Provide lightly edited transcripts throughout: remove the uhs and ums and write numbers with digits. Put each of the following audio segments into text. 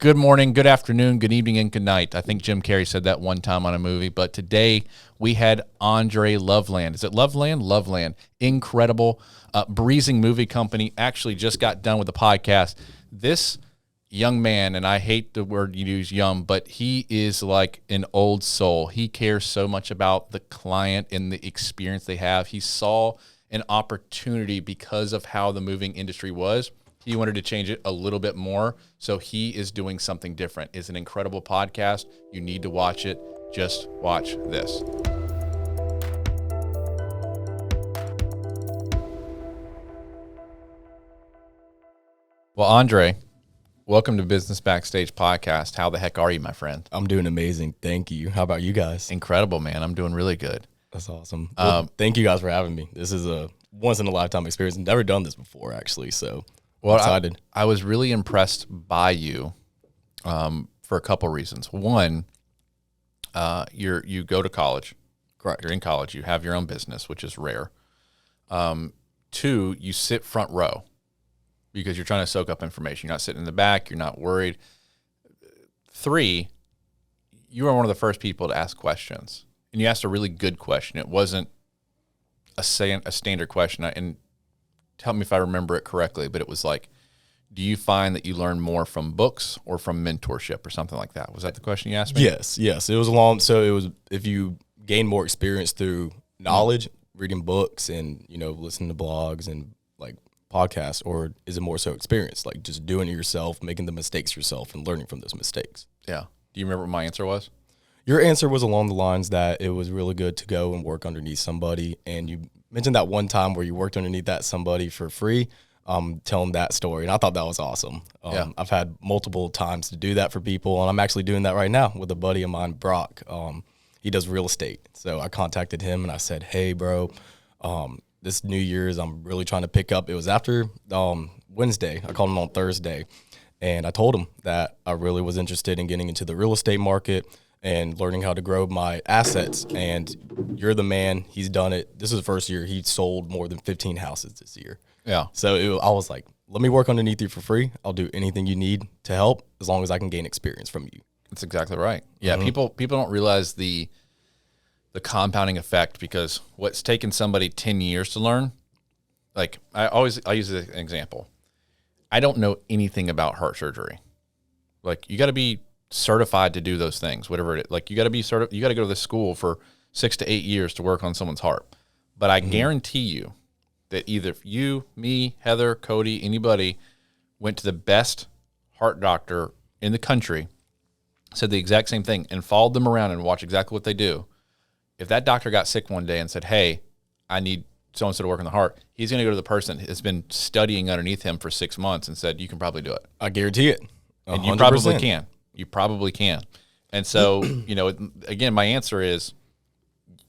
Good morning, good afternoon, good evening, and good night. I think Jim Carrey said that one time on a movie, but today we had Andre Loveland. Is it Loveland? Loveland. Incredible. Breezy Moving Company actually just got done with the podcast. This young man, and I hate the word you use, young, but he is like an old soul. He cares so much about the client and the experience they have. He saw an opportunity because of how the moving industry was. He wanted to change it a little bit more, so he is doing something different. It's an incredible podcast. You need to watch it. Just watch this. Well, Andre, welcome to Business Backstage Podcast. How the heck are you, my friend? I'm doing amazing. Thank you. How about you guys? Incredible, man. I'm doing really good. That's awesome. Well, thank you guys for having me. This is a once-in-a-lifetime experience. Never done this before, actually, so I'm excited. I was really impressed by you for a couple reasons. One, you go to college. Correct. You're in college. You have your own business, which is rare. Two, you sit front row because you're trying to soak up information. You're not sitting in the back. You're not worried. Three, you are one of the first people to ask questions. And you asked a really good question. It wasn't a standard question. And tell me if I remember it correctly, but it was like, do you find that you learn more from books or from mentorship or something like that? Was that the question you asked me? Yes. It was long. So it was, if you gain more experience through knowledge, reading books and, listening to blogs and like podcasts, or is it more so experience, like just doing it yourself, making the mistakes yourself and learning from those mistakes? Yeah. Do you remember what my answer was? Your answer was along the lines that it was really good to go and work underneath somebody. And you mentioned that one time where you worked underneath that somebody for free, telling that story. And I thought that was awesome. Yeah. I've had multiple times to do that for people. And I'm actually doing that right now with a buddy of mine, Brock. He does real estate. So I contacted him and I said, hey, bro, this New Year's, I'm really trying to pick up. It was after Wednesday. I called him on Thursday. And I told him that I really was interested in getting into the real estate market and learning how to grow my assets. And you're the man. He's done it. This is the first year. He sold more than 15 houses this year. Yeah. So I was like, let me work underneath you for free. I'll do anything you need to help as long as I can gain experience from you. That's exactly right. Yeah. People don't realize the compounding effect, because what's taken somebody 10 years to learn, like I use an example. I don't know anything about heart surgery. Like, you got to be certified to do those things, whatever it is. Like, you got to be you got to go to the school for 6 to 8 years to work on someone's heart. But I guarantee you that either you, me, Heather, Cody, anybody went to the best heart doctor in the country, said the exact same thing, and followed them around and watched exactly what they do. If that doctor got sick one day and said, hey, I need so-and-so to work on the heart, he's going to go to the person that's been studying underneath him for 6 months and said, you can probably do it. I guarantee it. 100%. And you probably can. You probably can. And so, again, my answer is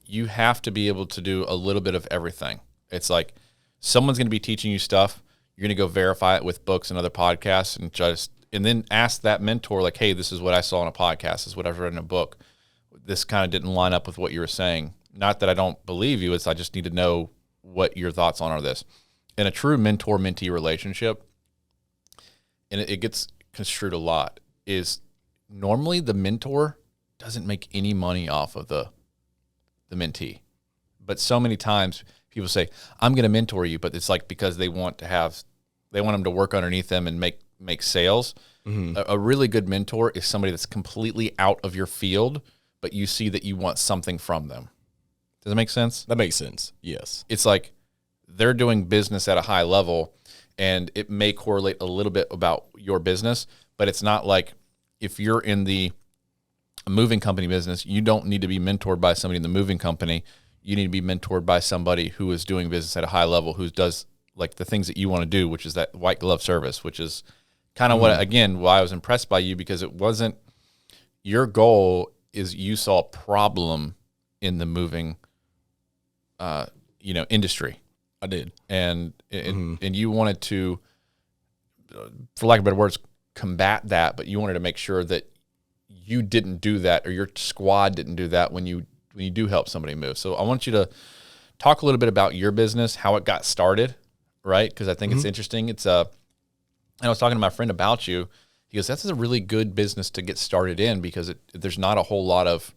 you have to be able to do a little bit of everything. It's like someone's going to be teaching you stuff. You're going to go verify it with books and other podcasts and then ask that mentor, like, hey, this is what I saw in a podcast. This is what I've read in a book. This kind of didn't line up with what you were saying. Not that I don't believe you. I just need to know what your thoughts on are this. In a true mentor-mentee relationship, and it gets construed a lot, is normally the mentor doesn't make any money off of the mentee. But so many times people say, I'm going to mentor you, but it's like because they want them to work underneath them and make sales. Mm-hmm. A really good mentor is somebody that's completely out of your field, but you see that you want something from them. Does that make sense? That makes sense. Yes. It's like they're doing business at a high level, and it may correlate a little bit about your business, but it's not like if you're in the moving company business, you don't need to be mentored by somebody in the moving company. You need to be mentored by somebody who is doing business at a high level, who does like the things that you want to do, which is that white glove service, which is kind of why I was impressed by you, because it wasn't your goal is you saw a problem in the moving, industry. I did. And you wanted to, for lack of better words, combat that, but you wanted to make sure that you didn't do that, or your squad didn't do that when you do help somebody move. So I want you to talk a little bit about your business, how it got started, right? Because I think it's interesting. I was talking to my friend about you, He goes, that's a really good business to get started in because there's not a whole lot of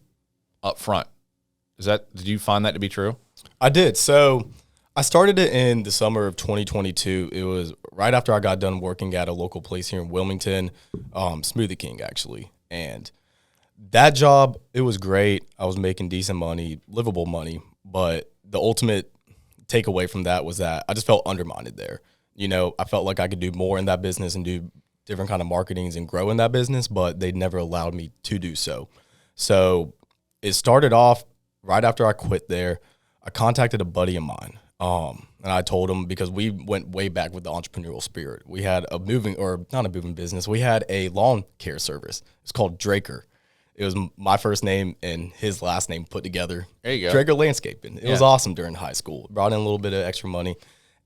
upfront. Did you find that to be true? I did. So I started it in the summer of 2022. It was right after I got done working at a local place here in Wilmington, Smoothie King, actually. And that job, it was great. I was making decent money, livable money. But the ultimate takeaway from that was that I just felt undermined there. You know, I felt like I could do more in that business and do different kind of marketings and grow in that business, but they never allowed me to do so. So it started off right after I quit there. I contacted a buddy of mine, and I told him, because we went way back with the entrepreneurial spirit. We had not a moving business. We had a lawn care service. It's called Draker. It was my first name and his last name put together. There you go. Draker Landscaping. It was awesome during high school. Brought in a little bit of extra money,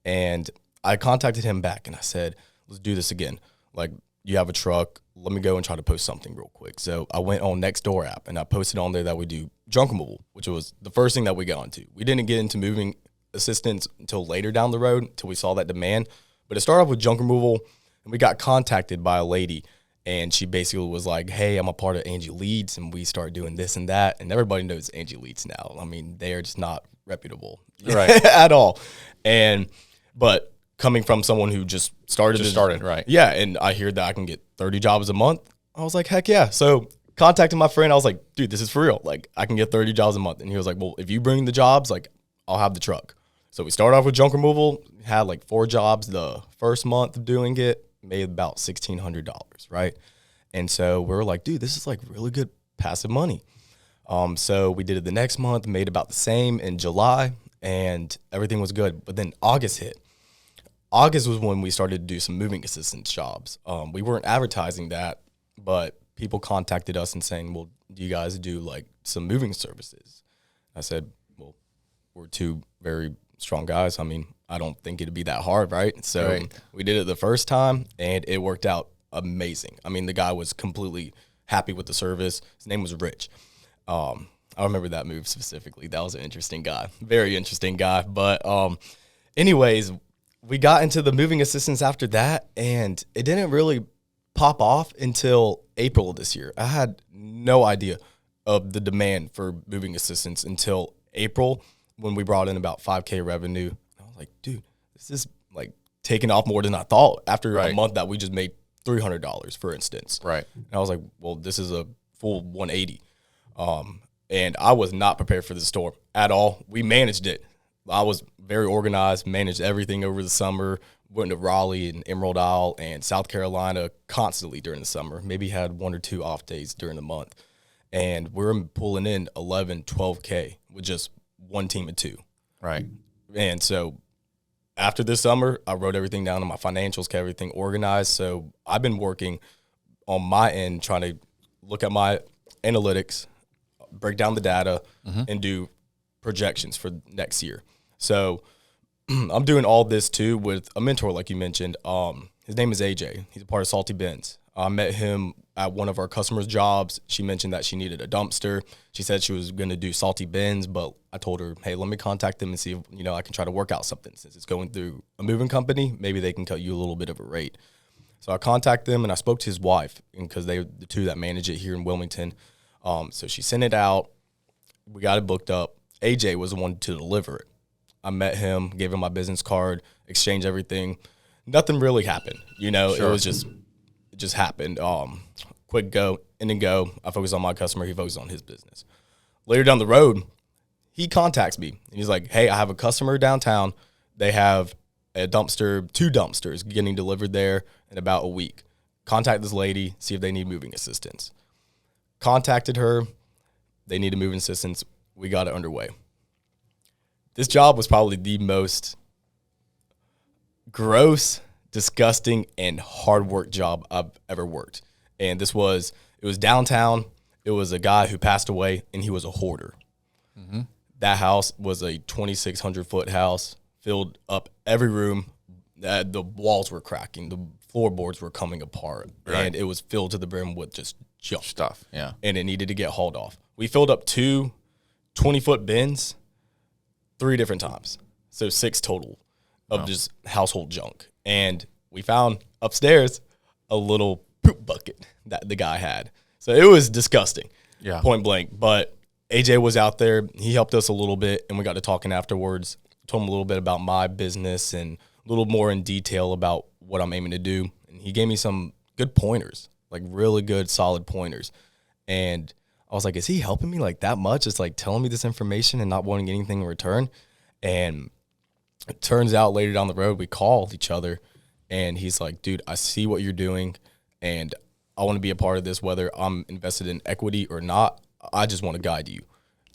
and I contacted him back and I said, let's do this again. Like, you have a truck, let me go and try to post something real quick. So I went on Nextdoor app and I posted on there that we do junk removal, which was the first thing that we got into. We didn't get into moving assistance until later down the road, until we saw that demand. But it started off with junk removal, and we got contacted by a lady, and she basically was like, hey, I'm a part of Angie Leads, and we started doing this and that. And everybody knows Angie Leads now. I mean, they are just not reputable at all. But coming from someone who just started, right? Yeah, and I hear that I can get 30 jobs a month. I was like, heck yeah. So contacting my friend, I was like, dude, this is for real. Like, I can get 30 jobs a month. And he was like, well, if you bring the jobs, like, I'll have the truck. So we started off with junk removal, had like 4 jobs the first month of doing it, made about $1,600, right? And so we were like, dude, this is like really good passive money. So we did it the next month, made about the same in July, and everything was good. But then August hit. August was when we started to do some moving assistance jobs. We weren't advertising that, but people contacted us and saying, well, do you guys do like some moving services? I said, well, we're 2 very strong guys. I mean, I don't think it'd be that hard, right? So we did it the first time, and it worked out amazing. I mean, the guy was completely happy with the service. His name was Rich. I remember that move specifically. That was an interesting guy, very interesting guy. But anyways, we got into the moving assistance after that, and it didn't really pop off until April of this year. I had no idea of the demand for moving assistance until April, when we brought in about $5,000 revenue. I was like, dude, this is like taking off more than I thought after a month that we just made $300, for instance. Right. And I was like, well, this is a full 180. And I was not prepared for the storm at all. We managed it. I was very organized, managed everything over the summer, went to Raleigh and Emerald Isle and South Carolina constantly during the summer, maybe had 1 or 2 off days during the month. And we're pulling in 11, 12K with just one team of 2. Right. And so after this summer, I wrote everything down on my financials, kept everything organized. So I've been working on my end, trying to look at my analytics, break down the data, and do projections for next year. So I'm doing all this too with a mentor, like you mentioned. His name is AJ. He's a part of Salty Bins. I met him at one of our customers' jobs. She mentioned that she needed a dumpster. She said she was going to do Salty Bins, but I told her, hey, let me contact them and see if, I can try to work out something. Since it's going through a moving company, maybe they can cut you a little bit of a rate. So I contacted them, and I spoke to his wife, because they're the 2 that manage it here in Wilmington. So she sent it out. We got it booked up. AJ was the one to deliver it. I met him, gave him my business card, exchanged everything. Nothing really happened. It was just, it just happened. Quick go, in and go. I focused on my customer. He focused on his business. Later down the road, he contacts me, and he's like, hey, I have a customer downtown. They have a dumpster, 2 dumpsters getting delivered there in about a week. Contact this lady, see if they need moving assistance. Contacted her. They needed moving assistance. We got it underway. This job was probably the most gross, disgusting, and hard work job I've ever worked. And it was downtown. It was a guy who passed away, and he was a hoarder. Mm-hmm. That house was a 2,600-foot house, filled up every room. The walls were cracking. The floorboards were coming apart. Right. And it was filled to the brim with just junk stuff. Yeah. And it needed to get hauled off. We filled up 2 20-foot bins 3 different times. So 6 total of just household junk. And we found upstairs a little poop bucket that the guy had. So it was disgusting, Yeah. point blank. But AJ was out there. He helped us a little bit, and we got to talking afterwards. Told him a little bit about my business and a little more in detail about what I'm aiming to do. And he gave me some good pointers, like really good, solid pointers. And I was like, is he helping me like that much? It's like telling me this information and not wanting anything in return. And it turns out later down the road, we called each other, and he's like, dude, I see what you're doing, and I want to be a part of this, whether I'm invested in equity or not. I just want to guide you.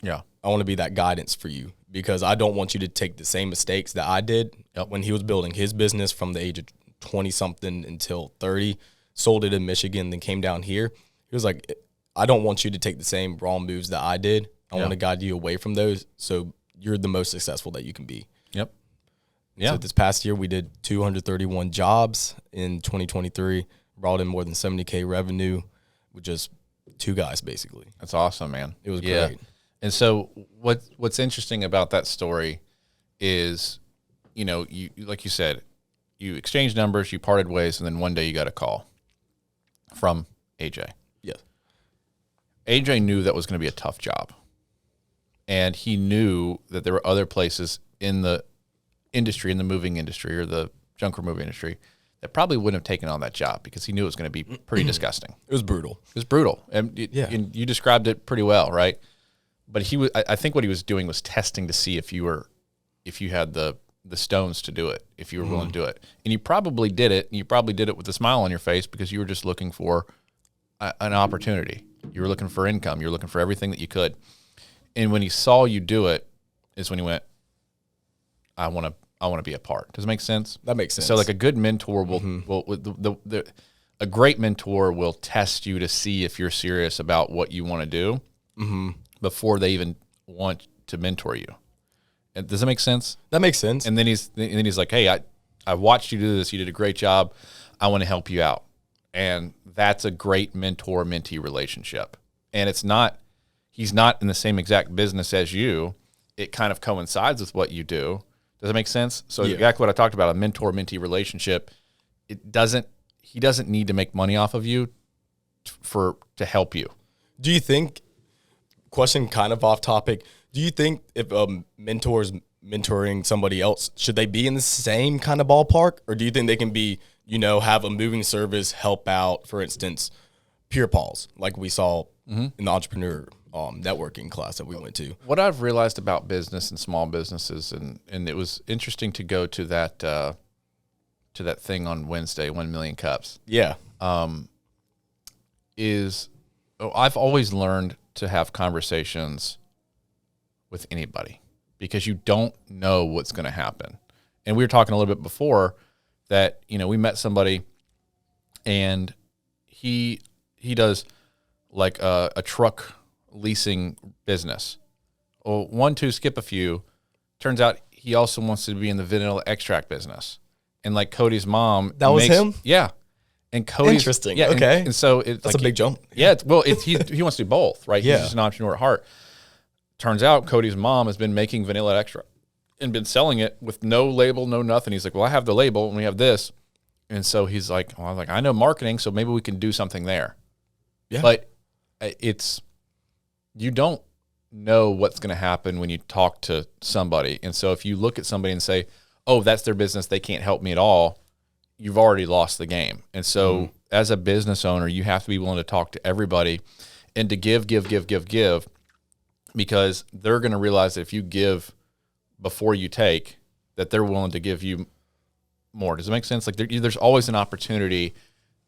Yeah. I want to be that guidance for you, because I don't want you to take the same mistakes that I did when he was building his business from the age of 20-something until 30, sold it in Michigan, then came down here. He was like, I don't want you to take the same wrong moves that I did. I want to guide you away from those so you're the most successful that you can be. Yep. Yeah. So this past year, we did 231 jobs in 2023, brought in more than 70K revenue with just 2 guys, basically. That's awesome, man. It was great. And so what's interesting about that story is, you know, you like you said, you exchanged numbers, you parted ways, and then one day you got a call from AJ. Yes. AJ knew that was going to be a tough job. And he knew that there were other places in the industry, in the moving industry or the junk removal industry, that probably wouldn't have taken on that job because he knew it was going to be pretty disgusting. It was brutal. It was brutal. And you described it pretty well, right? But I think what he was doing was testing to see if you had the stones to do it, if you were willing to do it. And you probably did it, and you probably did it with a smile on your face because you were just looking for an opportunity. You were looking for income. You were looking for everything that you could. And when he saw you do it is when he went, I want to be a part. Does it make sense? That makes sense. So like a good mentor a great mentor will test you to see if you're serious about what you want to do before they even want to mentor you. And does that make sense? That makes sense. And then he's like, hey, I watched you do this. You did a great job. I want to help you out. And that's a great mentor-mentee relationship. And he's not in the same exact business as you. It kind of coincides with what you do. Does that make sense? So exactly what I talked about, a mentor-mentee relationship, he doesn't need to make money off of you to help you. Do you think, question kind of off topic, do you think if a mentor's mentoring somebody else, should they be in the same kind of ballpark? Or do you think they can be, have a moving service help out, for instance, peer pals, like we saw in the entrepreneur networking class that we went to? What I've realized about business and small businesses, and it was interesting to go to that thing on Wednesday, 1 Million Cups. Yeah. I've always learned to have conversations with anybody because you don't know what's going to happen. And we were talking a little bit before that, we met somebody and he does like a truck leasing business. Well, 1, 2, skip a few. Turns out he also wants to be in the vanilla extract business. And like Cody's mom. That was him? Yeah. And Cody's. Interesting. Yeah. Okay. And so it's that's like a big jump. Yeah. He wants to do both, right? Yeah. He's just an entrepreneur at heart. Turns out Cody's mom has been making vanilla extract and been selling it with no label, no nothing. He's like, well, I have the label and we have this. And so he's like, well, I know marketing, so maybe we can do something there. Yeah. But you don't know what's going to happen when you talk to somebody. And so if you look at somebody and say, oh, that's their business, they can't help me at all, you've already lost the game. And so as a business owner, you have to be willing to talk to everybody and to give, because they're going to realize that if you give before you take, that they're willing to give you more. Does it make sense? Like there's always an opportunity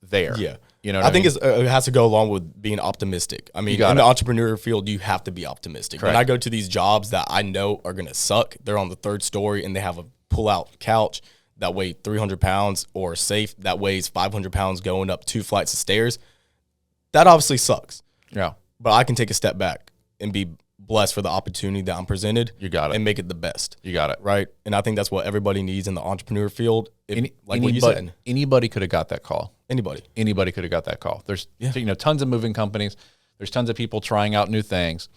there. Yeah. I think it has to go along with being optimistic. I mean, in the entrepreneur field, you have to be optimistic. Correct. When I go to these jobs that I know are going to suck, they're on the 3rd story and they have a pull-out couch that weighs 300 pounds or a safe that weighs 500 pounds going up 2 flights of stairs. That obviously sucks. Yeah. But I can take a step back and be blessed for the opportunity that I'm presented. You got it. And make it the best. You got it. Right? And I think that's what everybody needs in the entrepreneur field. What you said. Anybody could have got that call. Anybody could have got that call. There's tons of moving companies. There's tons of people trying out new things.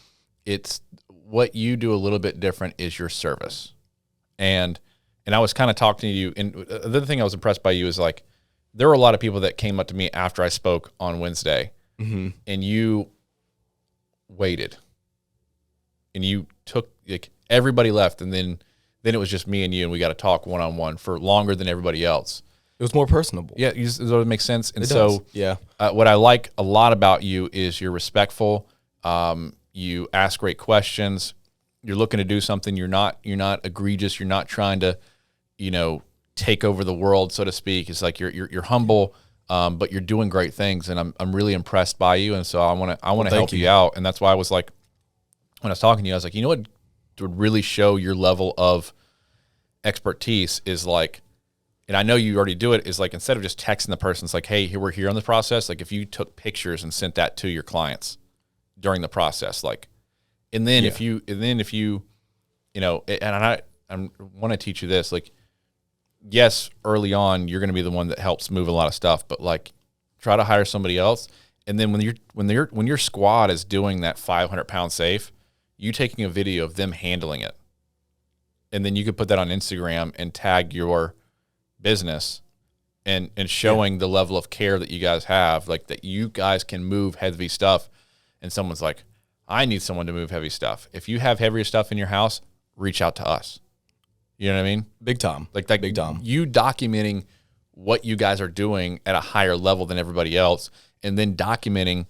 It's what you do a little bit different is your service. And I was kind of talking to you, and the other thing I was impressed by you is like there were a lot of people that came up to me after I spoke on Wednesday, and you waited, and you took, like, everybody left, and then it was just me and you, and we got to talk one-on-one for longer than everybody else. It was more personable. Yeah, does it make sense? And it so, does. Yeah, what I like a lot about you is you're respectful. You ask great questions. You're looking to do something. You're not egregious. You're not trying to, take over the world, so to speak. It's like you're humble, but you're doing great things, and I'm really impressed by you. And so I want to help you out. And that's why I was like, when I was talking to you, I was like, you know what would really show your level of expertise is like, and I know you already do it, is like, instead of just texting the person, it's like, hey, we're here on the process. Like, if you took pictures and sent that to your clients during the process, like, and then if you, and I want to teach you this, like, yes, early on, you're going to be the one that helps move a lot of stuff, but like, try to hire somebody else. And then when your squad is doing that 500-pound safe, you taking a video of them handling it, and then you could put that on Instagram and tag your business and showing the level of care that you guys have, like, that you guys can move heavy stuff. And someone's like, I need someone to move heavy stuff. If you have heavier stuff in your house, reach out to us. You know what I mean? Big time. Like big time. You documenting what you guys are doing at a higher level than everybody else, and then documenting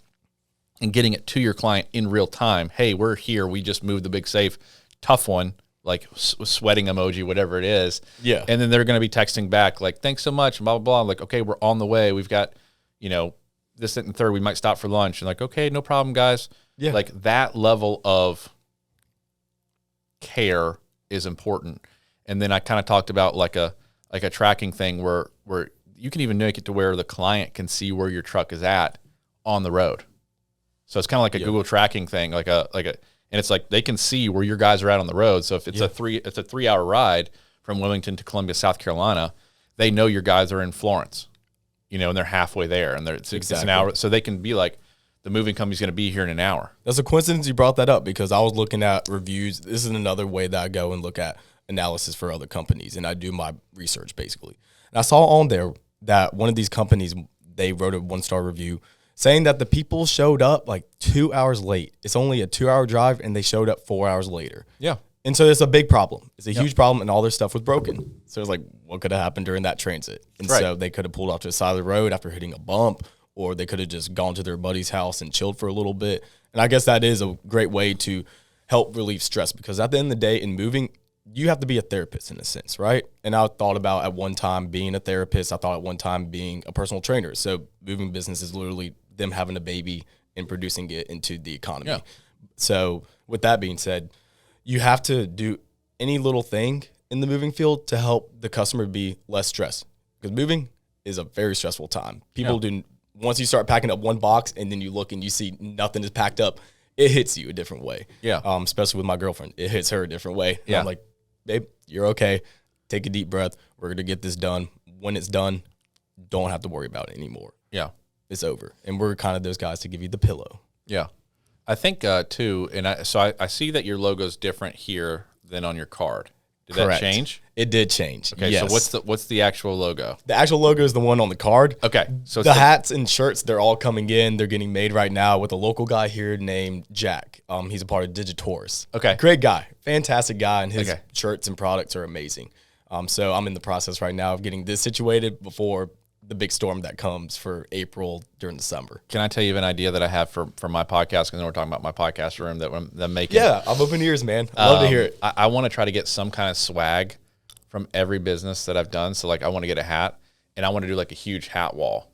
and getting it to your client in real time. Hey, we're here. We just moved the big safe. Tough one. Like sweating emoji, whatever it is. Yeah. And then they're going to be texting back like, thanks so much, blah, blah, blah. I'm like, okay, we're on the way. We've got, this, that, and third. We might stop for lunch. And like, okay, no problem, guys. Yeah. Like, that level of care is important. And then I kind of talked about like a tracking thing where you can even make it to where the client can see where your truck is at on the road. So it's kind of like a Google tracking thing, and it's like they can see where your guys are at on the road. So if it's a 3-hour ride from Wilmington to Columbia, South Carolina, they know your guys are in Florence, and they're halfway there, and it's an hour. So they can be like, the moving company's going to be here in an hour. That's a coincidence you brought that up, because I was looking at reviews. This is another way that I go and look at analysis for other companies, and I do my research basically. And I saw on there that one of these companies, they wrote a 1-star review saying that the people showed up like 2 hours late. It's only a 2-hour drive, and they showed up 4 hours later. Yeah. And so it's a big problem. It's a huge problem, and all their stuff was broken. So it's like, what could have happened during that transit? And so they could have pulled off to the side of the road after hitting a bump, or they could have just gone to their buddy's house and chilled for a little bit. And I guess that is a great way to help relieve stress, because at the end of the day, in moving, you have to be a therapist in a sense, right? And I thought about at one time being a therapist. I thought at one time being a personal trainer. So moving business is literally them having a baby and producing it into the economy. Yeah. So with that being said, you have to do any little thing in the moving field to help the customer be less stressed, because moving is a very stressful time. People do, once you start packing up one box and then you look and you see nothing is packed up, it hits you a different way. Yeah. Especially with my girlfriend, it hits her a different way. Yeah. I'm like, babe, you're okay. Take a deep breath. We're going to get this done. When it's done, don't have to worry about it anymore. Yeah. It's over. And we're kind of those guys to give you the pillow. Yeah. I think, too, and I see that your logo's different here than on your card. Did Correct. that change? It did change. Okay, yes. So what's the actual logo? The actual logo is the one on the card. Okay. So the hats and shirts, they're all coming in. They're getting made right now with a local guy here named Jack. He's a part of Digitaurus. Okay. Great guy. Fantastic guy, and his shirts and products are amazing. So I'm in the process right now of getting this situated before the big storm that comes for April during the summer. Can I tell you an idea that I have for my podcast? Because then we're talking about my podcast room that I'm making. Yeah, I'm open ears, man. I love to hear it. I want to try to get some kind of swag from every business that I've done. So like, I want to get a hat, and I want to do like a huge hat wall.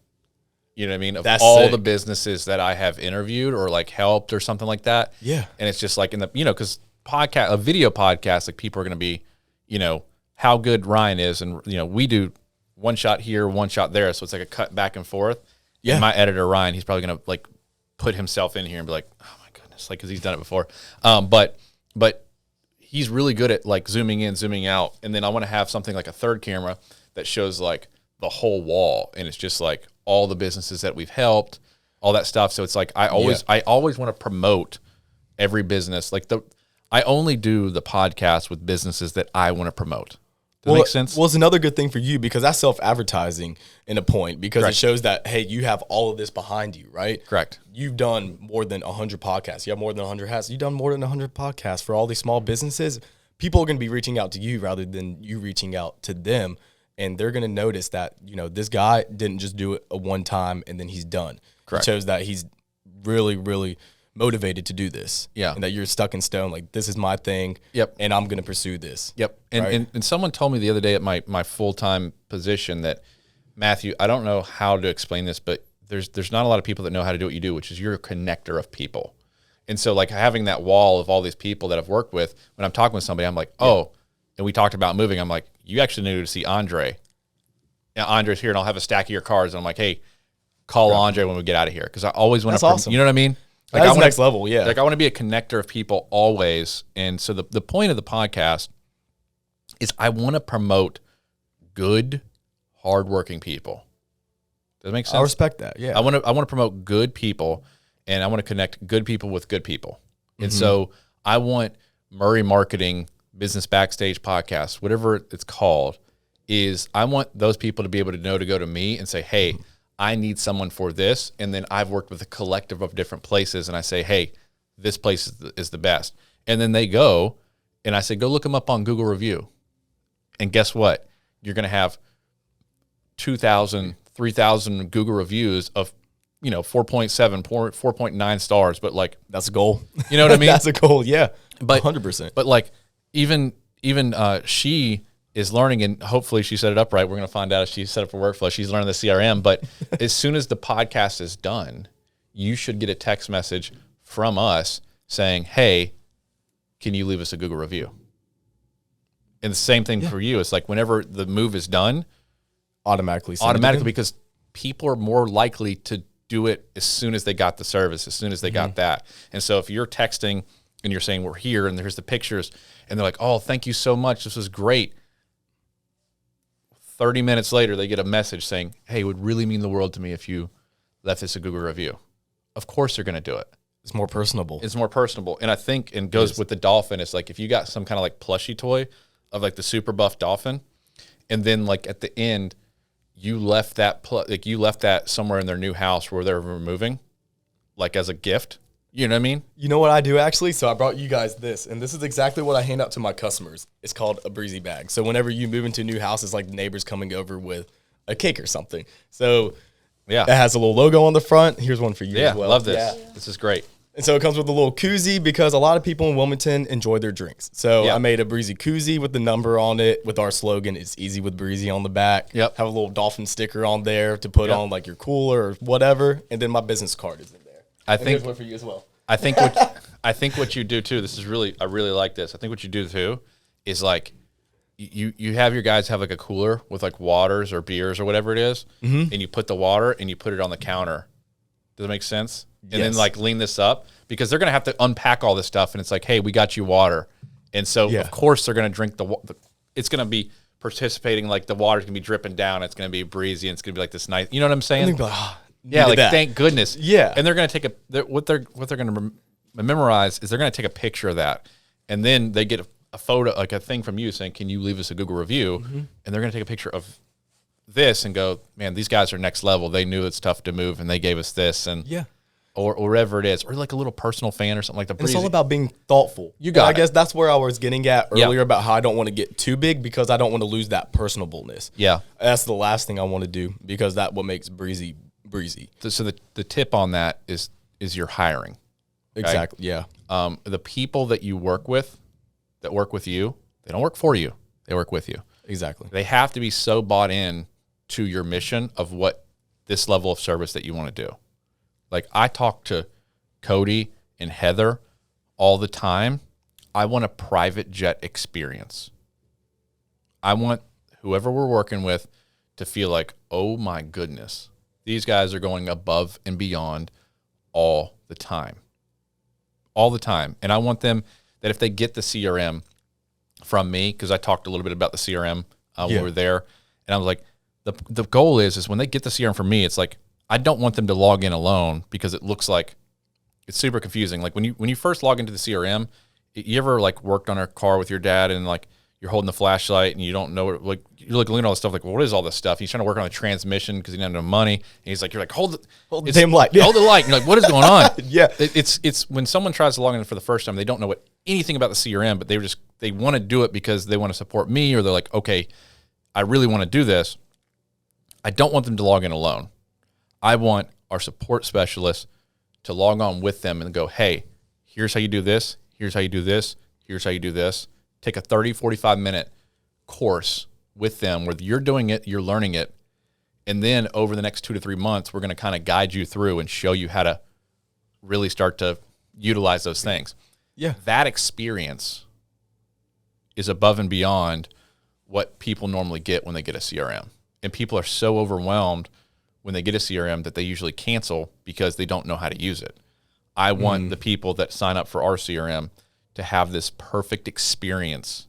You know what I mean? Of That's all sick. the businesses that I have interviewed or like helped or something like that. Yeah. And it's just like in the, because a video podcast, like people are going to be, how good Ryan is. And, we do one shot here, one shot there. So it's like a cut back and forth. Yeah. And my editor, Ryan, he's probably going to like put himself in here and be like, oh my goodness, like, cause he's done it before. But he's really good at like zooming in, zooming out. And then I want to have something like a third camera that shows like the whole wall. And it's just like all the businesses that we've helped, all that stuff. So it's like, I always want to promote every business. Like I only do the podcast with businesses that I want to promote. Does that make sense? Well, it's another good thing for you because that's self-advertising in a point because Correct. it shows that, hey, you have all of this behind you, right? Correct. You've done more than 100 podcasts. You have more than 100 hats. You've done more than 100 podcasts for all these small businesses. People are going to be reaching out to you rather than you reaching out to them. And they're going to notice that, this guy didn't just do it a one time and then he's done. Correct. It shows that he's really, really motivated to do this. Yeah. And that you're stuck in stone. Like, this is my thing. Yep. And I'm going to pursue this. Yep. And, Right? and someone told me the other day at my full-time position that, Matthew, I don't know how to explain this, but there's not a lot of people that know how to do what you do, which is you're a connector of people. And so like having that wall of all these people that I've worked with, when I'm talking with somebody, I'm like, oh, and we talked about moving. I'm like, you actually need to see Andre. Now, Andre's here and I'll have a stack of your cards. And I'm like, hey, call Andre when we get out of here. Cause I always want to, awesome. you know what I mean? Like That's next level. Yeah. Like I want to be a connector of people always. And so the point of the podcast is I want to promote good, hardworking people. Does that make sense? I respect that. Yeah. I want to promote good people, and I want to connect good people with good people. And so I want Murray Marketing, Business Backstage Podcast, whatever it's called, is I want those people to be able to know to go to me and say, hey, I need someone for this. And then I've worked with a collective of different places, and I say, hey, this place is the best. And then they go, and I say, go look them up on Google Review. And guess what? You're going to have 2,000, 3,000 Google reviews of, 4.7, 4.9 stars. But like, that's a goal. You know what I mean? That's a goal. Yeah. But 100%. But like, even she is learning, and hopefully she set it up right. We're going to find out if she set up a workflow. She's learning the CRM. But as soon as the podcast is done, you should get a text message from us saying, hey, can you leave us a Google review? And the same thing for you. It's like whenever the move is done, automatically, because people are more likely to do it as soon as they got the service, as soon as they got that. And so if you're texting and you're saying we're here and here's the pictures, and they're like, oh, thank you so much, this was great. 30 minutes later, they get a message saying, hey, it would really mean the world to me if you left us a Google review. Of course they're going to do it. It's more personable. It's more personable. And I think, and goes with the dolphin, it's like if you got some kind of like plushie toy of like the super buff dolphin, and then like at the end, you left that somewhere in their new house where they're moving, like as a gift. You know what I mean? You know what I do actually? So I brought you guys this, and this is exactly what I hand out to my customers. It's called a Breezy bag. So whenever you move into a new house, it's like neighbors coming over with a cake or something. So it has a little logo on the front. Here's one for you as well. Love this. Yeah. This is great. And so it comes with a little koozie because a lot of people in Wilmington enjoy their drinks. So I made a Breezy koozie with the number on it with our slogan, it's easy with Breezy on the back. Yep. Have a little dolphin sticker on there to put on like your cooler or whatever. And then my business card is in there. Here's one for you as well. I think what you do too, I really like this. I think what you do too is like you have your guys have like a cooler with like waters or beers or whatever it is, and you put the water and you put it on the counter. Does that make sense? And then like lean this up because they're going to have to unpack all this stuff. And it's like, hey, we got you water. And so of course they're going to drink it's going to be participating. Like the water's going to be dripping down. It's going to be breezy. And it's going to be like this nice, you know what I'm saying? Thank goodness. Yeah. And they're going to take what they're going to memorize is they're going to take a picture of that. And then they get a photo, like a thing from you saying, can you leave us a Google review? And they're going to take a picture of this and go, man, these guys are next level. They knew it's tough to move and they gave us this. And or wherever it is, or like a little personal fan or something like that. It's all about being thoughtful. I guess that's where I was getting at earlier about how I don't want to get too big because I don't want to lose that personableness. Yeah. That's the last thing I want to do because that's what makes Breezy. So the tip on that is your hiring. Okay? Exactly. Yeah. The people that you work with, that work with you, they don't work for you. They work with you. Exactly. They have to be so bought in to your mission of what this level of service that you want to do. Like I talk to Cody and Heather all the time. I want a private jet experience. I want whoever we're working with to feel like, oh my goodness, these guys are going above and beyond all the time. All the time. And I want them that if they get the CRM from me, because I talked a little bit about the CRM when we were there, and I was like, the goal is when they get the CRM from me, it's like, I don't want them to log in alone because it looks like it's super confusing. Like when you first log into the CRM, you ever like worked on a car with your dad and like you're holding the flashlight and you don't know what, like you're looking at all this stuff like, well, what is all this stuff? He's trying to work on the transmission because he doesn't have no money. And he's like, you're like, hold the damn light. Hold the light. And you're like, what is going on? Yeah. It's when someone tries to log in for the first time, they don't know anything about the CRM, but they want to do it because they want to support me, or they're like, okay, I really want to do this. I don't want them to log in alone. I want our support specialists to log on with them and go, hey, here's how you do this. Here's how you do this. Here's how you do this. Take a 30, 45-minute course with them where you're doing it, you're learning it, and then over the next 2 to 3 months, we're going to kind of guide you through and show you how to really start to utilize those things. Yeah. That experience is above and beyond what people normally get when they get a CRM. And people are so overwhelmed when they get a CRM that they usually cancel because they don't know how to use it. I want the people that sign up for our CRM to have this perfect experience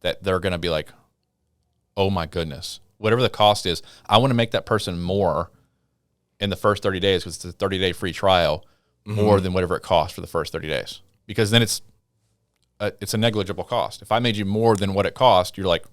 that they're going to be like, oh my goodness, whatever the cost is, I want to make that person more in the first 30 days because it's a 30-day free trial, more than whatever it costs for the first 30 days. Because then it's a negligible cost. If I made you more than what it cost, you're like,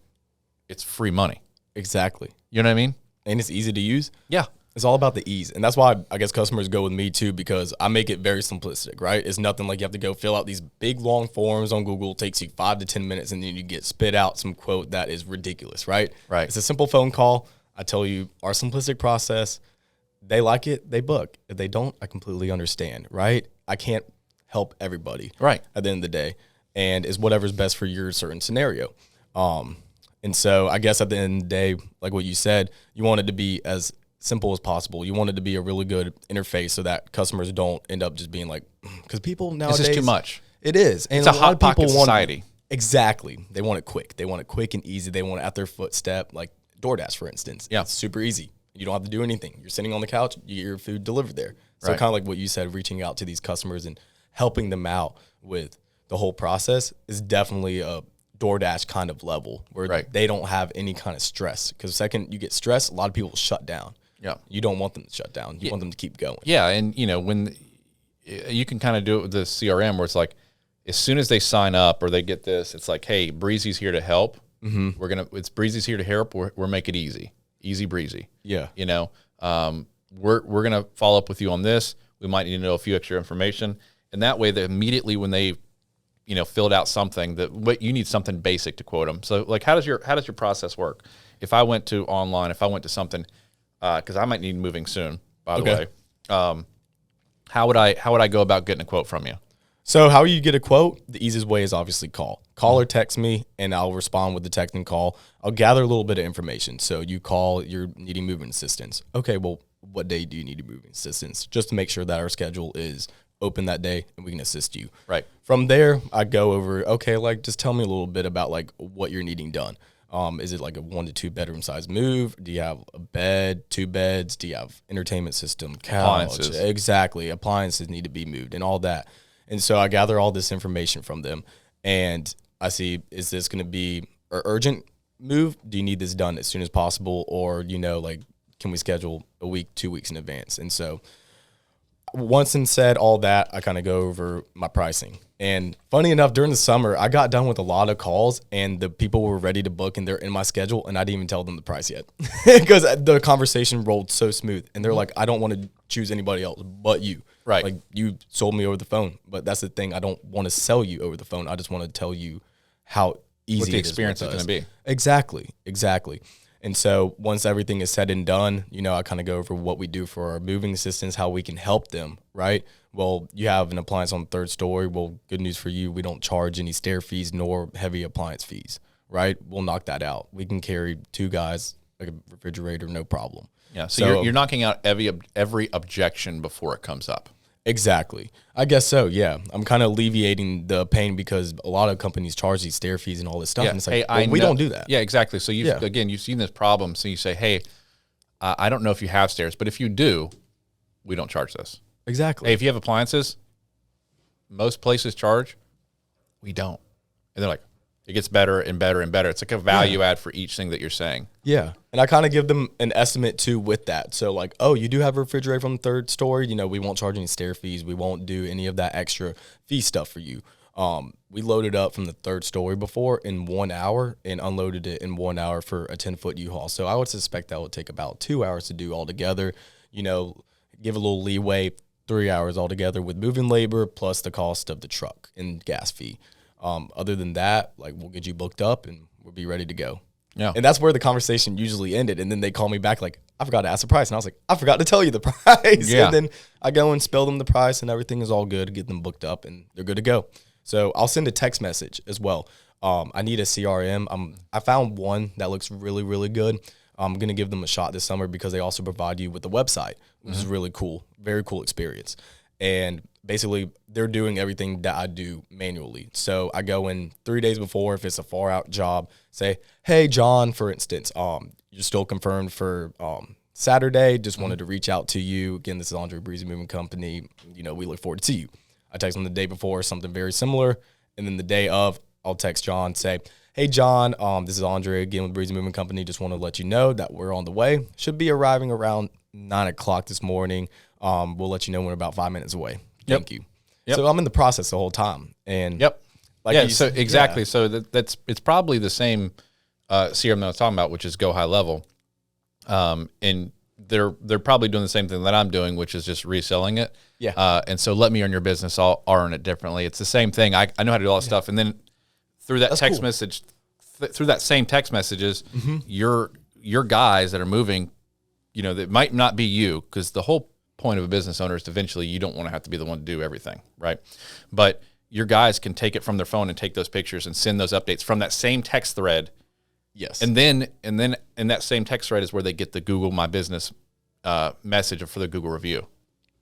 it's free money. Exactly. You know what I mean? And it's easy to use. Yeah. It's all about the ease. And that's why I guess customers go with me too, because I make it very simplistic, right? It's nothing like you have to go fill out these big long forms on Google. It takes you 5 to 10 minutes and then you get spit out some quote that is ridiculous, right? Right. It's a simple phone call. I tell you our simplistic process. They like it, they book. If they don't, I completely understand, right? I can't help everybody. Right. At the end of the day. And it's whatever's best for your certain scenario. And so I guess at the end of the day, like what you said, you want it to be as simple as possible. You want it to be a really good interface so that customers don't end up just being like, because people nowadays. This is too much. It is. And it's a hot pocket society. Exactly. They want it quick. They want it quick and easy. They want it at their footstep, like DoorDash, for instance. Yeah. It's super easy. You don't have to do anything. You're sitting on the couch, you get your food delivered there. So kind of like what you said, reaching out to these customers and helping them out with the whole process is definitely a DoorDash kind of level where they don't have any kind of stress. Because the second you get stressed, a lot of people will shut down. Yeah. You don't want them to shut down. You want them to keep going. Yeah. And, you know, when you can kind of do it with the CRM where it's like, as soon as they sign up or they get this, it's like, hey, Breezy's here to help. It's Breezy's here to help. We're make it easy. Easy breezy. Yeah. You know, we're going to follow up with you on this. We might need to know a few extra information. And that way that immediately when they, you know, filled out something what you need something basic to quote them. So like, how does your process work? If I went to online, if I went to something, cause I might need moving soon, by the way, how would I go about getting a quote from you? So how you get a quote, the easiest way is obviously call or text me and I'll respond with the text and call. I'll gather a little bit of information. So you call, you're needing movement assistance. Okay, well, what day do you need movement assistance? Just to make sure that our schedule is open that day and we can assist you. Right. From there, I go over, okay, like just tell me a little bit about like what you're needing done. Is it like a 1 to 2 bedroom size move? Do you have a bed, 2 beds? Do you have entertainment system, couch? Appliances. Exactly. Appliances need to be moved and all that. And so I gather all this information from them and I see, is this going to be an urgent move? Do you need this done as soon as possible? Or, you know, like, can we schedule a week, 2 weeks in advance? And so once and said all that, I kind of go over my pricing. And funny enough, during the summer, I got done with a lot of calls and the people were ready to book and they're in my schedule and I didn't even tell them the price yet because the conversation rolled so smooth. And they're like, I don't want to choose anybody else but you. Right. Like you sold me over the phone, but that's the thing. I don't want to sell you over the phone. I just want to tell you how easy what the experience is going to be. Exactly. And so once everything is said and done, you know, I kind of go over what we do for our moving assistants, how we can help them, right? Well, you have an appliance on the 3rd story. Well, good news for you. We don't charge any stair fees nor heavy appliance fees, right? We'll knock that out. We can carry 2 guys, like a refrigerator, no problem. Yeah, so you're knocking out every objection before it comes up. Exactly. I guess so, yeah. I'm kind of alleviating the pain because a lot of companies charge these stair fees and all this stuff. Yeah. And it's like, hey, we don't do that. Yeah, exactly. So you've seen this problem. So you say, hey, I don't know if you have stairs, but if you do, we don't charge this. Exactly. Hey, if you have appliances, most places charge. We don't. And they're like, it gets better and better and better. It's like a value add for each thing that you're saying. Yeah. And I kind of give them an estimate too with that. So like, oh, you do have a refrigerator from the 3rd story. You know, we won't charge any stair fees. We won't do any of that extra fee stuff for you. We loaded up from the third story before in 1 hour and unloaded it in 1 hour for a 10-foot U-Haul. So I would suspect that would take about 2 hours to do altogether. You know, give a little leeway, 3 hours altogether with moving labor plus the cost of the truck and gas fee. Other than that, like, we'll get you booked up and we'll be ready to go. Yeah. And that's where the conversation usually ended. And then they call me back like, I forgot to ask the price. And I was like, I forgot to tell you the price. Yeah. And then I go and spell them the price and everything is all good, get them booked up and they're good to go. So I'll send a text message as well. I need a CRM. I found one that looks really, really good. I'm going to give them a shot this summer because they also provide you with a website, which is really cool. Very cool experience. And basically, they're doing everything that I do manually. So I go in 3 days before, if it's a far out job, say, hey, John, for instance, you're still confirmed for Saturday. Just wanted to reach out to you. Again, this is Andre, Breezy Moving Company. You know, we look forward to see you. I text them the day before, something very similar. And then the day of, I'll text John, say, hey, John, this is Andre again with Breezy Moving Company. Just want to let you know that we're on the way. Should be arriving around 9 o'clock this morning. We'll let you know when we're about 5 minutes away. Thank you. Yep. So I'm in the process the whole time. And like yeah, so exactly. Yeah. So that's it's probably the same CRM that I was talking about, which is Go High Level. And they're probably doing the same thing that I'm doing, which is just reselling it. Yeah. And so let me earn your business. I'll earn it differently. It's the same thing. I know how to do all that stuff. And then through that text message, through that same text messages, your guys that are moving, you know, that might not be you, because the whole point of a business owner is eventually you don't want to have to be the one to do everything, right? But your guys can take it from their phone and take those pictures and send those updates from that same text thread. Yes. And then in that same text thread is where they get the Google My Business message for the Google review.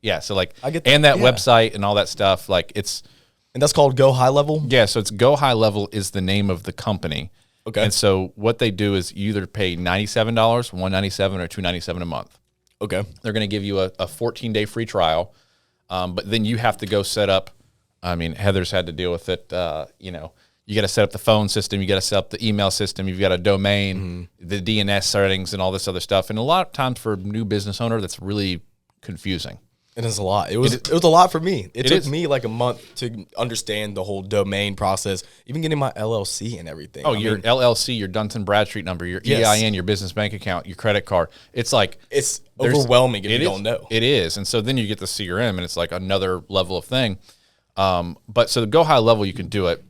Yeah. So like, I get that, and that website and all that stuff. Like and that's called Go High Level. Yeah. So it's Go High Level is the name of the company. Okay. And so what they do is you either pay $97, $197, or $297 a month. Okay. They're going to give you a 14-day free trial, but then you have to go set up. I mean, Heather's had to deal with it. You know, you got to set up the phone system, you got to set up the email system, you've got a domain, the DNS settings, and all this other stuff. And a lot of times for a new business owner, that's really confusing. It is a lot. It was a lot for me. It took me like a month to understand the whole domain process, even getting my LLC and everything. Oh, your LLC, your Dun & Bradstreet number, your EIN, your business bank account, your credit card. It's like it's overwhelming if you don't know. It is. And so then you get the CRM, and it's like another level of thing. But so the Go High Level, you can do it.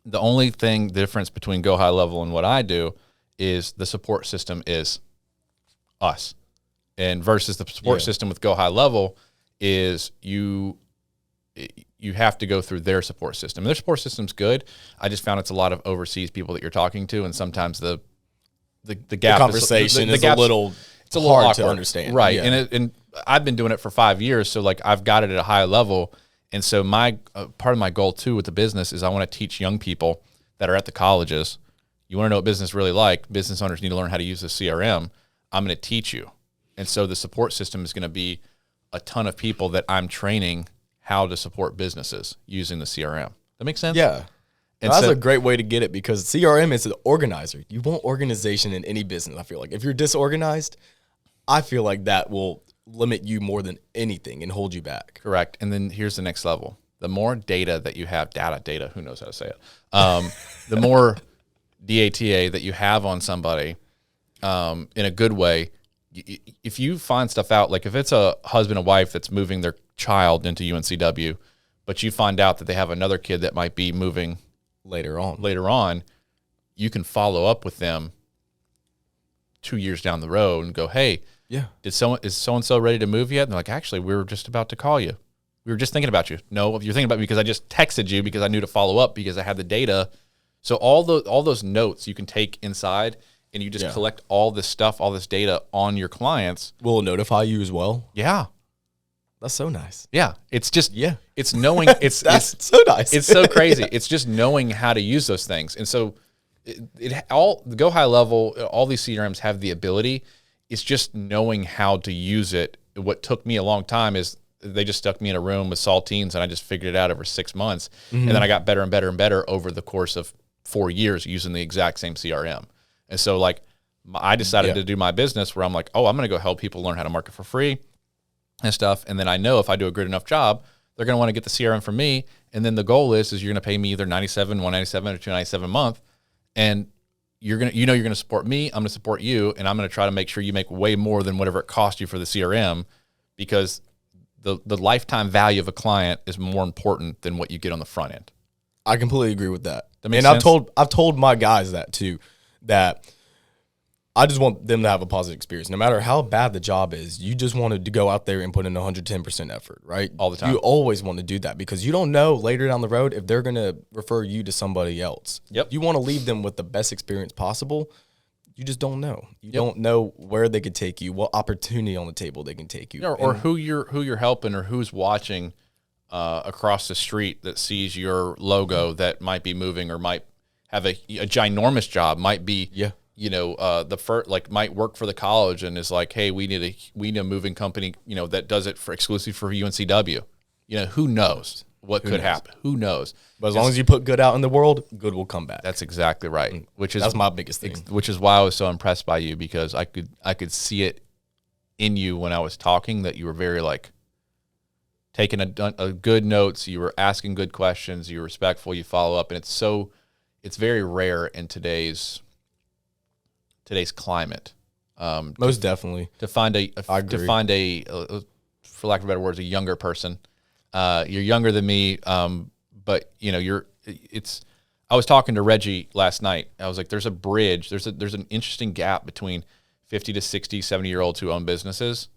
The only difference between Go High Level and what I do is the support system is us. And versus the support system with Go High Level is you have to go through their support system. Their support system's good. I just found it's a lot of overseas people that you're talking to, and sometimes the gap, the conversation is a little hard awkward to understand, right? Yeah. And I've been doing it for 5 years, so like I've got it at a high level. And so my part of my goal too with the business is I want to teach young people that are at the colleges. You want to know what business really like? Business owners need to learn how to use the CRM. I'm going to teach you. And so the support system is going to be a ton of people that I'm training how to support businesses using the CRM. That makes sense? Yeah. And that's a great way to get it, because CRM is an organizer. You want organization in any business, I feel like. If you're disorganized, I feel like that will limit you more than anything and hold you back. Correct. And then here's the next level. The more data that you have, data, who knows how to say it, the more data that you have on somebody in a good way. If you find stuff out, like if it's a husband and wife that's moving their child into UNCW, but you find out that they have another kid that might be moving later on, you can follow up with them 2 years down the road and go, hey, is so-and-so ready to move yet? And they're like, actually, we were just about to call you. We were just thinking about you. No, you're thinking about me because I just texted you because I knew to follow up because I had the data. So all those notes you can take inside, and you just collect all this stuff, all this data on your clients. Will it notify you as well? Yeah. That's so nice. Yeah. It's just, it's knowing, it's so nice. It's so crazy. It's just knowing how to use those things. And so the Go High Level, all these CRMs have the ability. It's just knowing how to use it. What took me a long time is they just stuck me in a room with saltines, and I just figured it out over 6 months. And then I got better and better and better over the course of 4 years using the exact same CRM. And so like I decided to do my business where I'm like, oh, I'm going to go help people learn how to market for free and stuff. And then I know if I do a good enough job, they're going to want to get the CRM from me, And then the goal is you're going to pay me either 97, 197 or 297 a month. And you're going to support me. I'm going to support you. And I'm going to try to make sure you make way more than whatever it cost you for the CRM, because the lifetime value of a client is more important than what you get on the front end. I completely agree with that. That makes sense? sense? I've told my guys that too, that I just want them to have a positive experience. No matter how bad the job is, you just wanted to go out there and put in 110% effort, right? All the time. You always want to do that because you don't know later down the road if they're going to refer you to somebody else. Yep. You want to leave them with the best experience possible. You just don't know. You don't know where they could take you, what opportunity on the table they can take you. Or who you're helping, or who's watching across the street that sees your logo that might be moving, or might have a ginormous job, might be the first, like, might work for the college and is like, hey, we need a moving company, that does it for exclusive for UNCW. Who knows what could happen? Who knows? But as long as you put good out in the world, good will come back. That's exactly right. That's my biggest thing. Which is why I was so impressed by you, because I could see it in you when I was talking, that you were very, like, taking a good notes. You were asking good questions. You were respectful. You follow up, and it's very rare in today's climate. Most definitely to find a for lack of better words, a younger person. You're younger than me, but I was talking to Reggie last night. I was like, there's a bridge. There's an interesting gap between 50 to 60, 70-year-olds who own businesses,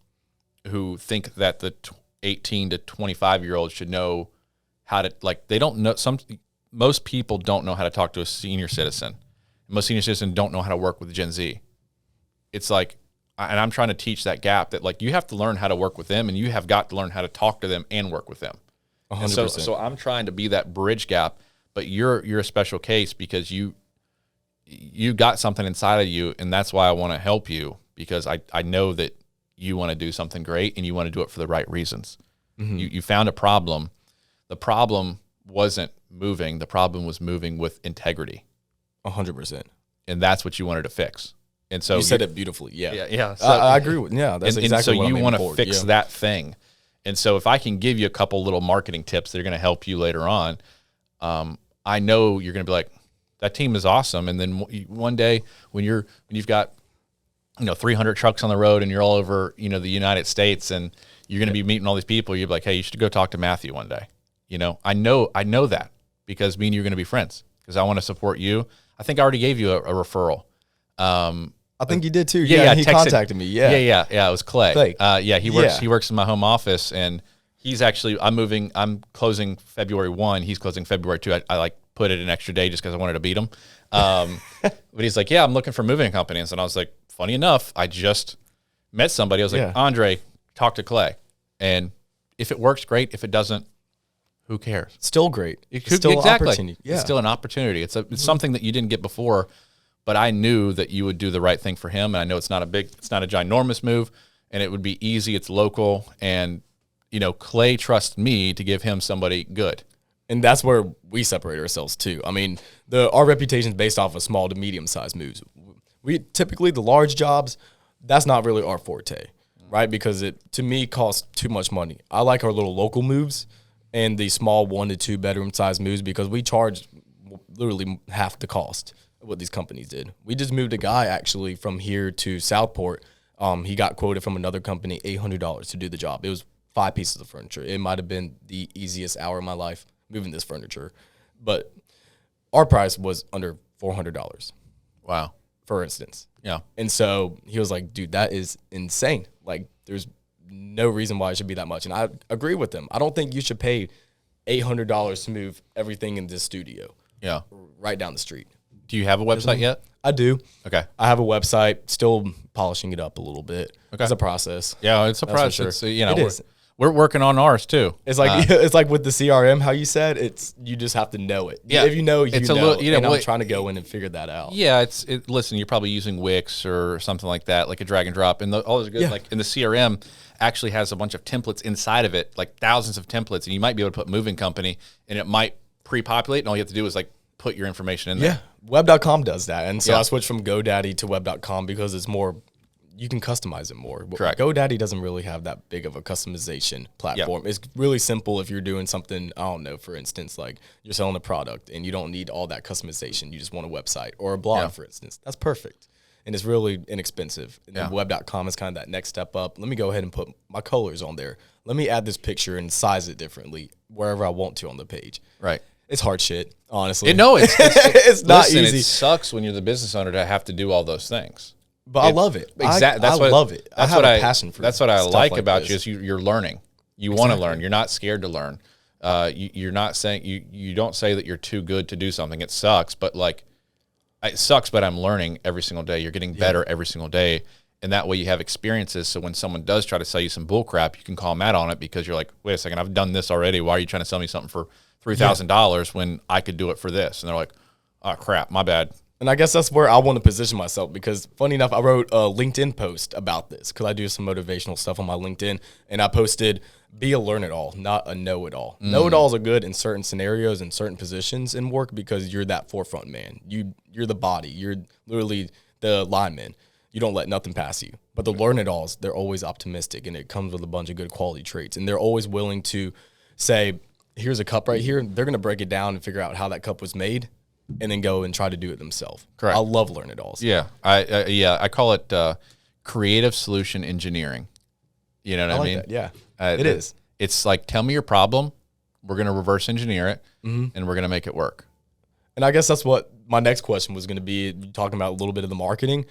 who think that the 18 to 25-year-olds should know how to, like, they don't know. Most people don't know how to talk to a senior citizen. Most senior citizens don't know how to work with Gen Z. It's like, and I'm trying to teach that gap, that, like, you have to learn how to work with them, and you have got to learn how to talk to them and work with them. 100%. So I'm trying to be that bridge gap, but you're a special case, because you got something inside of you, and that's why I want to help you, because I know that you want to do something great, and you want to do it for the right reasons. Mm-hmm. You found a problem. The problem wasn't moving. The problem was moving with integrity. 100%. And that's what you wanted to fix. And so you said it beautifully. Yeah. Yeah. So, I agree with, that's exactly and so what I'm you want to forward. fix that thing. And so if I can give you a couple little marketing tips that are going to help you later on, I know you're going to be like, that team is awesome. And then one day when you've got, 300 trucks on the road and you're all over, the United States, and you're going to be meeting all these people, you're like, hey, you should go talk to Matthew one day. I know that, because me and you're going to be friends, because I want to support you. I think I already gave you a referral. I think you did too. Yeah. He contacted me. Yeah. It was Clay. He works in my home office, and he's actually, I'm closing February 1. He's closing February 2. I like put it an extra day just because I wanted to beat him. But he's like, yeah, I'm looking for moving companies. And I was like, funny enough, I just met somebody. I was like, Andre, talk to Clay. And if it works, great. If it doesn't, who cares? Still great. It's still an opportunity. Yeah. It's still an opportunity. It's something that you didn't get before, but I knew that you would do the right thing for him. And I know it's not a ginormous move, and it would be easy. It's local. And, Clay trusts me to give him somebody good. And that's where we separate ourselves too. I mean, our reputation is based off of small to medium-sized moves. We typically, the large jobs, that's not really our forte, right? Because it, to me, costs too much money. I like our little local moves and the small 1 to 2 bedroom size moves, because we charge literally half the cost of what these companies did. We just moved a guy actually from here to Southport. He got quoted from another company $800 to do the job. It was 5 pieces of furniture. It might have been the easiest hour of my life moving this furniture, but our price was under $400. Wow. For instance. Yeah. And so he was like, dude, that is insane. Like, there's no reason why it should be that much. And I agree with him. I don't think you should pay $800 to move everything in this studio. Yeah. Right down the street. Do you have a website yet? I do. Okay. I have a website, still polishing it up a little bit. Okay. It's a process. Yeah, it's a process. Sure. It's, it is. We're working on ours too. It's like it's like with the CRM, how you said, you just have to know it. Yeah. If you know, it's know. And I'm trying to go in and figure that out. Yeah, listen, you're probably using Wix or something like that, like a drag and drop. And all those are good. Yeah. Like, in the CRM actually has a bunch of templates inside of it, like thousands of templates. And you might be able to put moving company, and it might pre-populate. And all you have to do is, like, put your information in there. Yeah. Web.com does that. And so I switched from GoDaddy to Web.com because it's more you can customize it more. Correct. GoDaddy doesn't really have that big of a customization platform. It's really simple if you're doing something, I don't know, for instance, like you're selling a product and you don't need all that customization. You just want a website or a blog, for instance. That's perfect. And it's really inexpensive. And then web.com is kind of that next step up. Let me go ahead and put my colors on there. Let me add this picture and size it differently wherever I want to on the page. Right. It's hard shit, honestly. No, it's it's not listen, easy. It sucks when you're the business owner to have to do all those things. But I love it. Exactly. I love it. I have a passion for it. That's what I stuff like like about this. you is you're learning. You want to learn. You're not scared to learn. You're not saying you don't say that you're too good to do something. It sucks, but like it sucks, but I'm learning every single day. You're getting better every single day. And that way you have experiences. So when someone does try to sell you some bull crap, you can call them out on it because you're like, wait a second, I've done this already. Why are you trying to sell me something for $3,000 when I could do it for this? And they're like, oh crap, my bad. And I guess that's where I want to position myself because funny enough, I wrote a LinkedIn post about this because I do some motivational stuff on my LinkedIn and I posted, be a learn-it-all, not a know-it-all. Know-it-alls are good in certain scenarios and certain positions in work because you're that forefront man. You're the body. You're literally the lineman. You don't let nothing pass you. But the learn-it-alls, they're always optimistic and it comes with a bunch of good quality traits. And they're always willing to say, here's a cup right here. They're going to break it down and figure out how that cup was made and then go and try to do it themselves. Correct. I love learn-it-alls. Yeah. I call it creative solution engineering. You know what I mean? That. Yeah, it is. It's like, tell me your problem. We're going to reverse engineer it and we're going to make it work. And I guess that's what my next question was going to be, talking about a little bit of the marketing.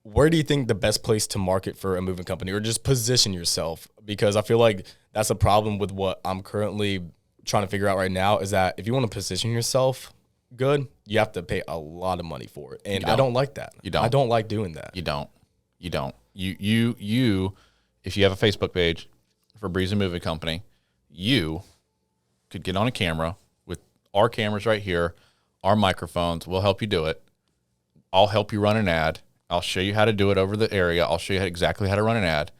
Where do you think the best place to market for a moving company or just position yourself? Because I feel like that's a problem with what I'm currently trying to figure out right now is that if you want to position yourself good, you have to pay a lot of money for it. And I don't like that. You don't. I don't like doing that. You don't. You, if you have a Facebook page for Breezy Moving Company, you could get on a camera with our cameras right here, our microphones. We'll help you do it. I'll help you run an ad. I'll show you how to do it over the area. I'll show you exactly how to run an ad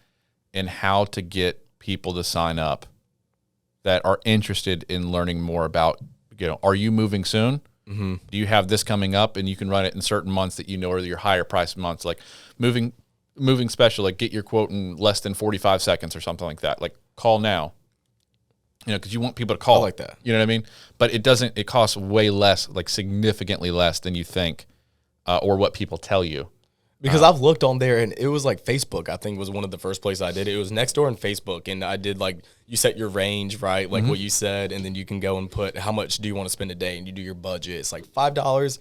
and how to get people to sign up that are interested in learning more about, are you moving soon? Mm-hmm. Do you have this coming up? And you can run it in certain months that you know are your higher price months, like moving special, like get your quote in less than 45 seconds or something like that. Like call now, because you want people to call. I like that. You know what I mean? But it costs way less, like significantly less than you think or what people tell you. Because I've looked on there and it was like Facebook, I think was one of the first places I did it. It was Nextdoor and Facebook. And I did like, you set your range, right? Like what you said. And then you can go and put how much do you want to spend a day and you do your budget. It's like $5.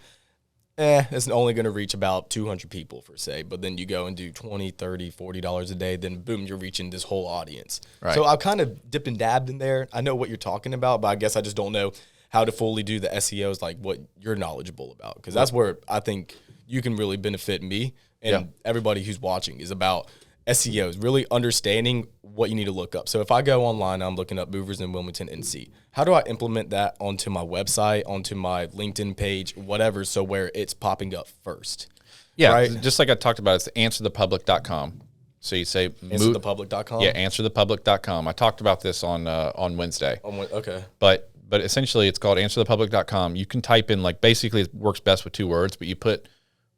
It's only going to reach about 200 people per se. But then you go and do $20, $30, $40 a day. Then boom, you're reaching this whole audience. Right. So I've kind of dipped and dabbed in there. I know what you're talking about, but I guess I just don't know how to fully do the SEOs, like what you're knowledgeable about. Because that's where I think you can really benefit me. And everybody who's watching is about SEOs, really understanding what you need to look up. So if I go online, I'm looking up movers in Wilmington, NC. How do I implement that onto my website, onto my LinkedIn page, whatever, so where it's popping up first? Yeah, right? Just like I talked about, it's answerthepublic.com. So you say answerthepublic.com? Yeah, answerthepublic.com. I talked about this on Wednesday. Okay. But essentially it's called answerthepublic.com. You can type in, like, basically it works best with 2 words, but you put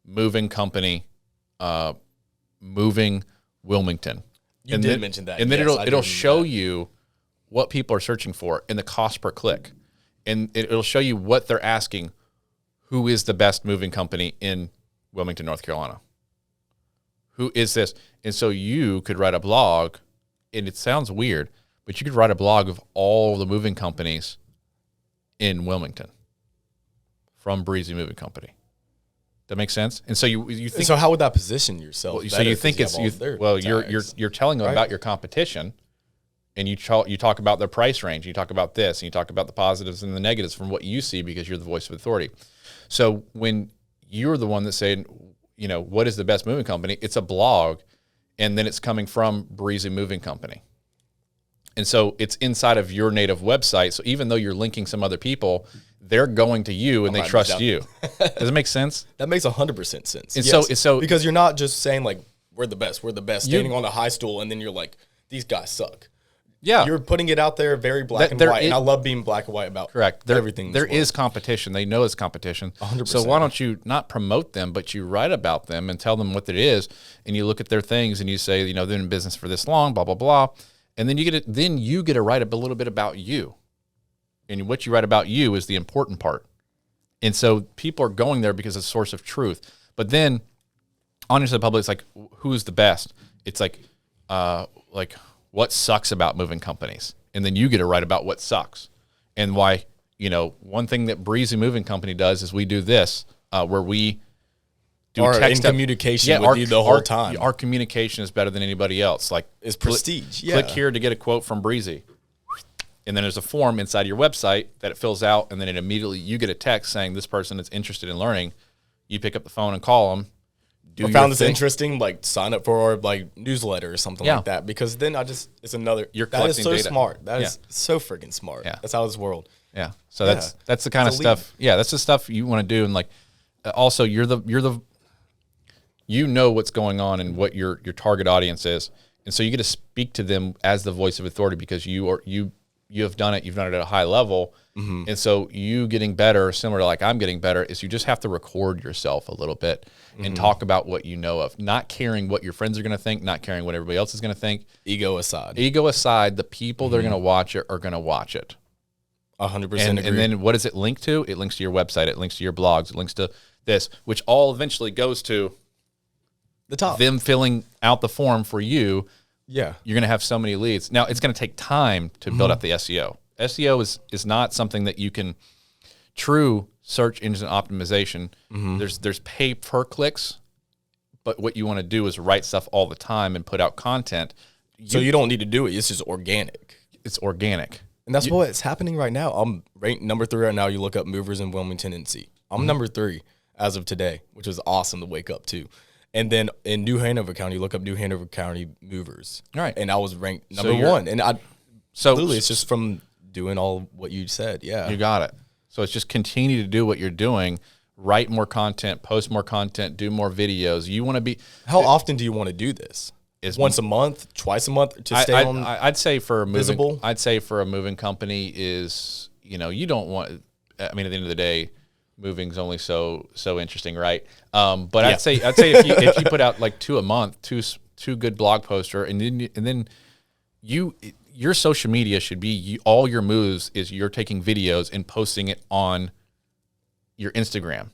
moving company, moving Wilmington. You did mention that. And then it'll show you what people are searching for and the cost per click. And it'll show you what they're asking, who is the best moving company in Wilmington, North Carolina? Who is this? And so you could write a blog, and it sounds weird, but you could write a blog of all the moving companies in Wilmington from Breezy Moving Company. That makes sense. And so you think. So how would that position yourself? Well, so you think you're telling them about your competition, and you talk about their price range. You talk about this, and you talk about the positives and the negatives from what you see because you're the voice of authority. So when you're the one that's saying, what is the best moving company? It's a blog, and then it's coming from Breezy Moving Company. And so it's inside of your native website. So even though you're linking some other people, they're going to you and they trust you. Does it make sense? That makes 100% sense. And yes. so because you're not just saying like, we're the best, standing on a high stool, and then you're like, these guys suck. Yeah. You're putting it out there very black and white. And I love being black and white about everything. There is competition. They know it's competition. 100%. So why don't you not promote them, but you write about them and tell them what it is, and you look at their things and you say, they're in business for this long, blah, blah, blah. And then you get to write a little bit about you. And what you write about you is the important part. And so people are going there because it's a source of truth. But then honestly, the public, it's like, who's the best? It's like what sucks about moving companies. And then you get to write about what sucks and why, one thing that Breezy Moving Company does is we do this, where we do text in communication with you the whole time. Our communication is better than anybody else. Like, it's prestige. Click here to get a quote from Breezy. And then there's a form inside your website that it fills out, and then immediately you get a text saying this person is interested in learning. You pick up the phone and call them. I found this interesting, sign up for our newsletter or something like that, because then it's another. You're that is collecting so data. That is so freaking smart. Yeah. That's how this world. Yeah. So that's the kind of stuff. Yeah, that's the stuff you want to do, and also you're the what's going on and what your target audience is, and so you get to speak to them as the voice of authority because you have done it. You've done it at a high level. Mm-hmm. And so you getting better, similar to I'm getting better, is you just have to record yourself a little bit and talk about what you know of, not caring what your friends are going to think, not caring what everybody else is going to think. Ego aside, the people that are going to watch it are going to watch it. 100% agree. And then what does it link to? It links to your website. It links to your blogs. It links to this, which all eventually goes to the top. Them filling out the form for you. Yeah. You're going to have so many leads. Now, it's going to take time to build up the SEO. SEO is not something that you can, true search engine optimization. There's pay per clicks, but what you want to do is write stuff all the time and put out content. So you don't need to do it. It's just organic. It's organic. And that's what's happening right now. I'm ranked number 3 right now. You look up movers in Wilmington, NC. I'm number 3 as of today, which is awesome to wake up to. And then in New Hanover County, you look up New Hanover County movers. All right. And I was ranked number 1. And literally, it's just from doing all what you said. Yeah. You got it. So it's just continue to do what you're doing, write more content, post more content, do more videos. You want to be. How often do you want to do this? Is once a month, twice a month to stay on? I'd say for a moving, visible? I'd say for a moving company is, you don't want, at the end of the day, moving's only so interesting, right? But I'd say if you put out 2 a month, two good blog poster, and then your social media should be all your moves is you're taking videos and posting it on your Instagram,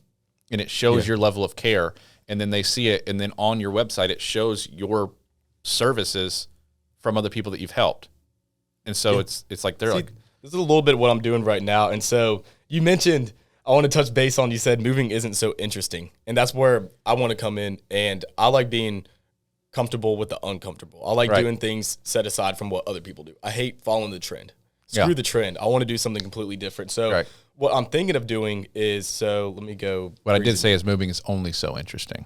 and it shows your level of care, and then they see it, and then on your website it shows your services from other people that you've helped, and so it's like they're this is a little bit what I'm doing right now, and so you mentioned. I want to touch base on, you said moving isn't so interesting. And that's where I want to come in. And I like being comfortable with the uncomfortable. I like doing things set aside from what other people do. I hate following the trend. Screw the trend. I want to do something completely different. So what I'm thinking of doing is, let me go. What I did say is moving is only so interesting.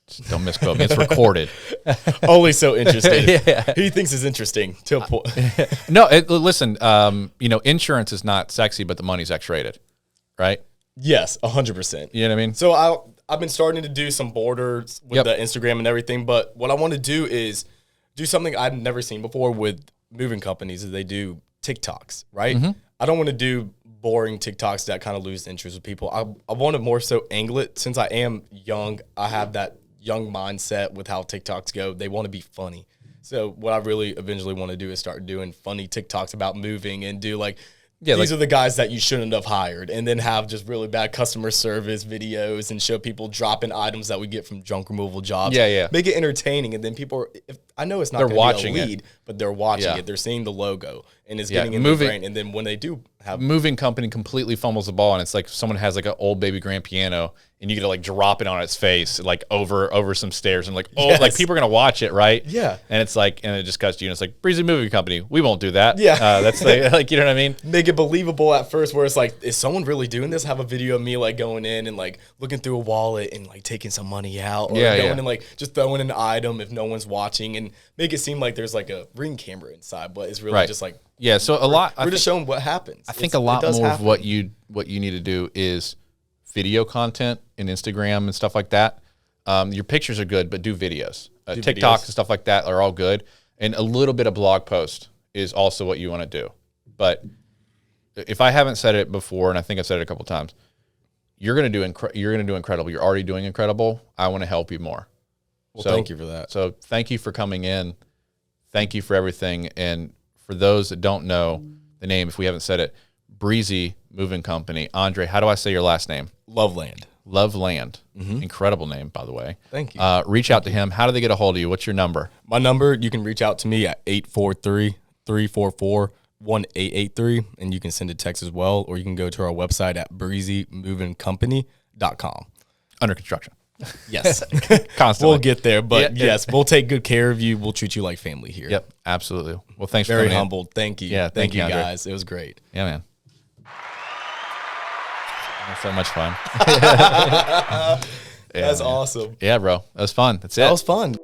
Just don't misquote me. It's recorded. Only so interesting. He thinks it's interesting to a point. No, listen, insurance is not sexy, but the money's X-rated. Right? Yes, 100%. You know what I mean? So I've been starting to do some borders with the Instagram and everything, but what I want to do is do something I've never seen before with moving companies is they do TikToks, right? I don't want to do boring TikToks that kind of lose interest with people. I want to more so angle it. Since I am young, I have that young mindset with how TikToks go. They want to be funny. So what I really eventually want to do is start doing funny TikToks about moving and do these are the guys that you shouldn't have hired, and then have just really bad customer service videos and show people dropping items that we get from junk removal jobs. Make it entertaining, and then people I know it's not going to be a lead, but they're watching it. They're seeing the logo, and it's getting in their brain. And then when they do have moving company completely fumbles the ball, and it's like someone has an old baby grand piano, and you get to drop it on its face over some stairs, and people are gonna watch it, right? Yeah. And it's and it just cuts to you, and it's Breezy Moving Company. We won't do that. Yeah. That's you know what I mean? Make it believable at first, where it's is someone really doing this? Have a video of me going in and looking through a wallet and taking some money out, or going and just throwing an item if no one's watching, and make it seem like there's a Ring camera inside, but it's really just so a lot. We're just showing what happens. I think a lot more of what you need to do is video content in Instagram and stuff like that. Your pictures are good, but do videos. TikToks and stuff like that are all good, and a little bit of blog post. is also what you want to do. But if I haven't said it before, and I think I've said it a couple times, you're going to do incredible. You're already doing incredible. I want to help you more. Well, thank you for that. So thank you for coming in. Thank you for everything. And for those that don't know the name, if we haven't said it, Breezy Moving Company. Andre, how do I say your last name? Loveland. Loveland. Incredible name, by the way. Thank you. Reach out to him. How do they get a hold of you? What's your number? My number, you can reach out to me at 843-344-1883, and you can send a text as well, or you can go to our website at breezymovingcompany.com. Under construction. Yes. Constantly. We'll get there, but yes, we'll take good care of you. We'll treat you like family here. Yep, absolutely. Well, thanks for Very coming in. humbled. Thank you. Yeah, thank you, Andre. guys. It was great. Yeah, man. So much fun. That's awesome. Yeah, bro. That was fun. That's it. That was fun.